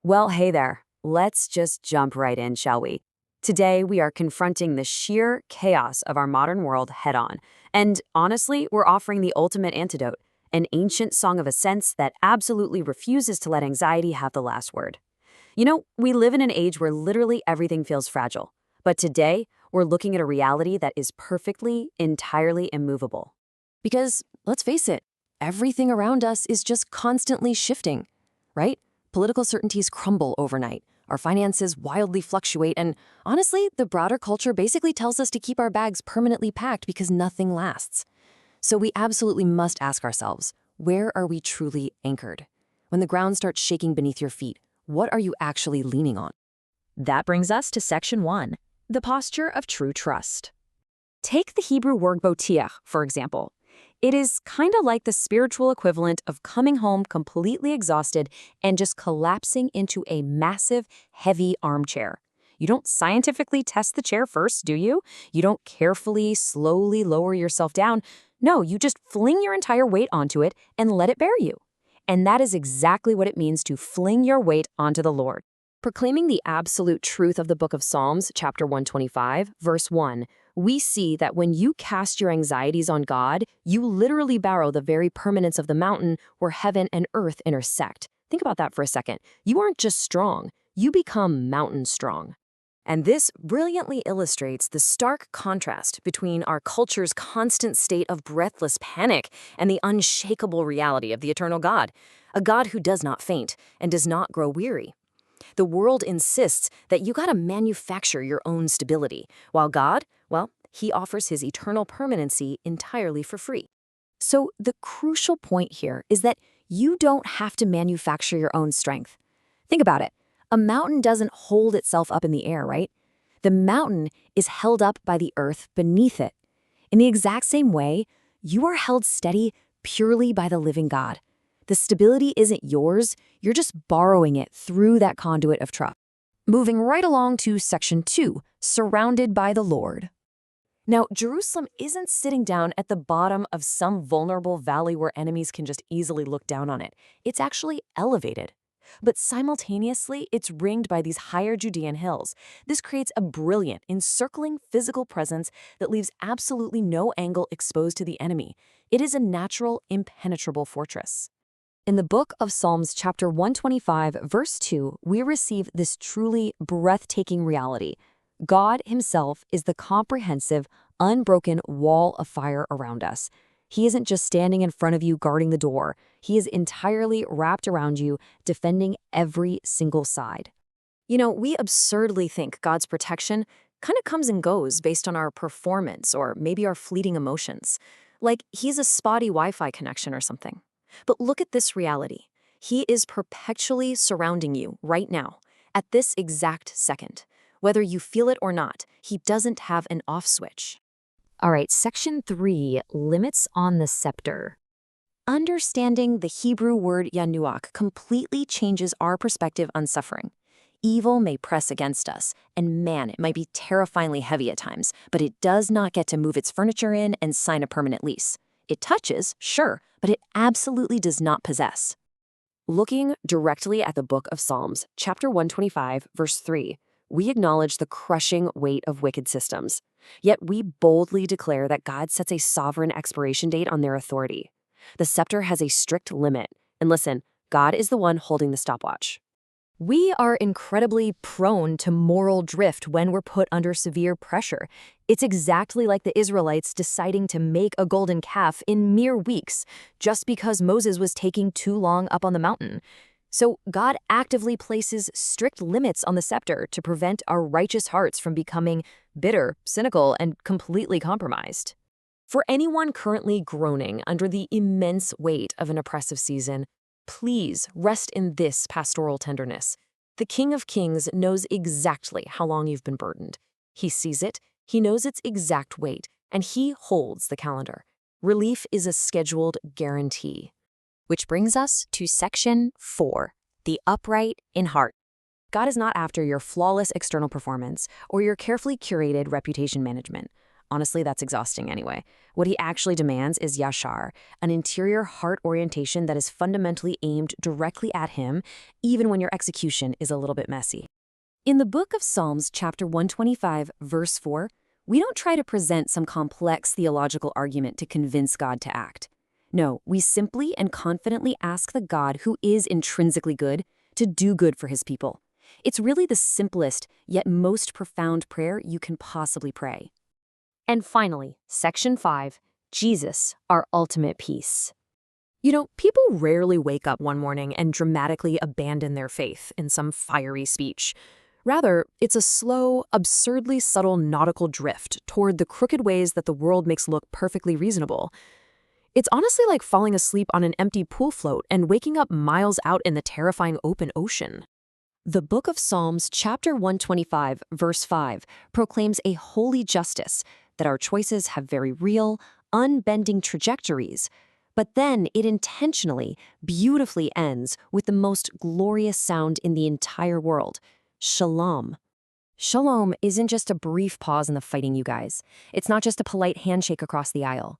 Well, hey there. Let's just jump right in, shall we? Today, we are confronting the sheer chaos of our modern world head on. And honestly, we're offering the ultimate antidote, an ancient song of ascents that absolutely refuses to let anxiety have the last word. We live in an age where literally everything feels fragile. But today, we're looking at a reality that is perfectly, entirely immovable. Because, let's face it, everything around us is just constantly shifting, right? Political certainties crumble overnight. Our finances wildly fluctuate, and honestly, the broader culture basically tells us to keep our bags permanently packed because nothing lasts. So we absolutely must ask ourselves, where are we truly anchored? When the ground starts shaking beneath your feet, what are you actually leaning on? That brings us to Section 1, the posture of true trust. Take the Hebrew word botiach, for example. It is kind of like the spiritual equivalent of coming home completely exhausted and just collapsing into a massive, heavy armchair. You don't scientifically test the chair first, do you? You don't carefully, slowly lower yourself down. No, you just fling your entire weight onto it and let it bear you. And that is exactly what it means to fling your weight onto the Lord. Proclaiming the absolute truth of the book of Psalms, chapter 125, verse 1, we see that when you cast your anxieties on God, you literally borrow the very permanence of the mountain where heaven and earth intersect. Think about that for a second. You aren't just strong, you become mountain strong. And this brilliantly illustrates the stark contrast between our culture's constant state of breathless panic and the unshakable reality of the eternal God, a God who does not faint and does not grow weary. The world insists that you gotta manufacture your own stability, while God, well, he offers his eternal permanency entirely for free. So the crucial point here is that you don't have to manufacture your own strength. Think about it. A mountain doesn't hold itself up in the air, right? The mountain is held up by the earth beneath it. In the exact same way, you are held steady purely by the living God. The stability isn't yours, you're just borrowing it through that conduit of trust. Moving right along to Section 2, surrounded by the Lord. Now, Jerusalem isn't sitting down at the bottom of some vulnerable valley where enemies can just easily look down on it. It's actually elevated. But simultaneously, it's ringed by these higher Judean hills. This creates a brilliant, encircling physical presence that leaves absolutely no angle exposed to the enemy. It is a natural, impenetrable fortress. In the book of Psalms, chapter 125, verse 2, we receive this truly breathtaking reality. God himself is the comprehensive, unbroken wall of fire around us. He isn't just standing in front of you guarding the door. He is entirely wrapped around you, defending every single side. We absurdly think God's protection kind of comes and goes based on our performance or maybe our fleeting emotions. Like he's a spotty Wi-Fi connection or something. But look at this reality. He is perpetually surrounding you right now, at this exact second. Whether you feel it or not, he doesn't have an off switch. All right, Section 3, limits on the scepter. Understanding the Hebrew word yanuach completely changes our perspective on suffering. Evil may press against us, and man, it might be terrifyingly heavy at times, but it does not get to move its furniture in and sign a permanent lease. It touches, sure, but it absolutely does not possess. Looking directly at the book of Psalms, chapter 125, verse 3, we acknowledge the crushing weight of wicked systems. Yet we boldly declare that God sets a sovereign expiration date on their authority. The scepter has a strict limit. And listen, God is the one holding the stopwatch. We are incredibly prone to moral drift when we're put under severe pressure. It's exactly like the Israelites deciding to make a golden calf in mere weeks, just because Moses was taking too long up on the mountain. So God actively places strict limits on the scepter to prevent our righteous hearts from becoming bitter, cynical, and completely compromised. For anyone currently groaning under the immense weight of an oppressive season, please rest in this pastoral tenderness. The King of Kings knows exactly how long you've been burdened. He sees it, he knows its exact weight, and he holds the calendar. Relief is a scheduled guarantee. Which brings us to Section 4, the upright in heart. God is not after your flawless external performance or your carefully curated reputation management. Honestly, that's exhausting anyway. What he actually demands is yashar, an interior heart orientation that is fundamentally aimed directly at him, even when your execution is a little bit messy. In the book of Psalms, chapter 125, verse 4, we don't try to present some complex theological argument to convince God to act. No, we simply and confidently ask the God who is intrinsically good to do good for his people. It's really the simplest, yet most profound prayer you can possibly pray. And finally, section 5, Jesus, our ultimate peace. You know, people rarely wake up one morning and dramatically abandon their faith in some fiery speech. Rather, it's a slow, absurdly subtle nautical drift toward the crooked ways that the world makes look perfectly reasonable. It's honestly like falling asleep on an empty pool float and waking up miles out in the terrifying open ocean. The book of Psalms, chapter 125, verse 5, proclaims a holy justice, that our choices have very real, unbending trajectories. But then it intentionally, beautifully ends with the most glorious sound in the entire world, shalom. Shalom isn't just a brief pause in the fighting, you guys. It's not just a polite handshake across the aisle.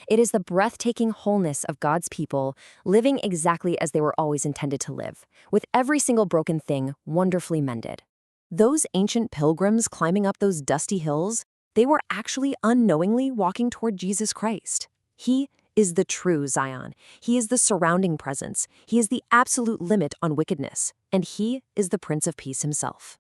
It is the breathtaking wholeness of God's people living exactly as they were always intended to live, with every single broken thing wonderfully mended. Those ancient pilgrims climbing up those dusty hills, they were actually unknowingly walking toward Jesus Christ. He is the true Zion. He is the surrounding presence. He is the absolute limit on wickedness. And he is the Prince of Peace himself.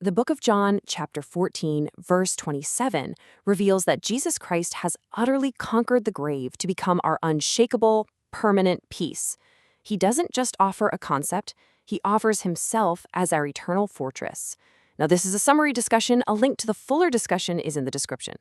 The book of John, chapter 14, verse 27, reveals that Jesus Christ has utterly conquered the grave to become our unshakable, permanent peace. He doesn't just offer a concept, he offers himself as our eternal fortress. Now, this is a summary discussion. A link to the fuller discussion is in the description.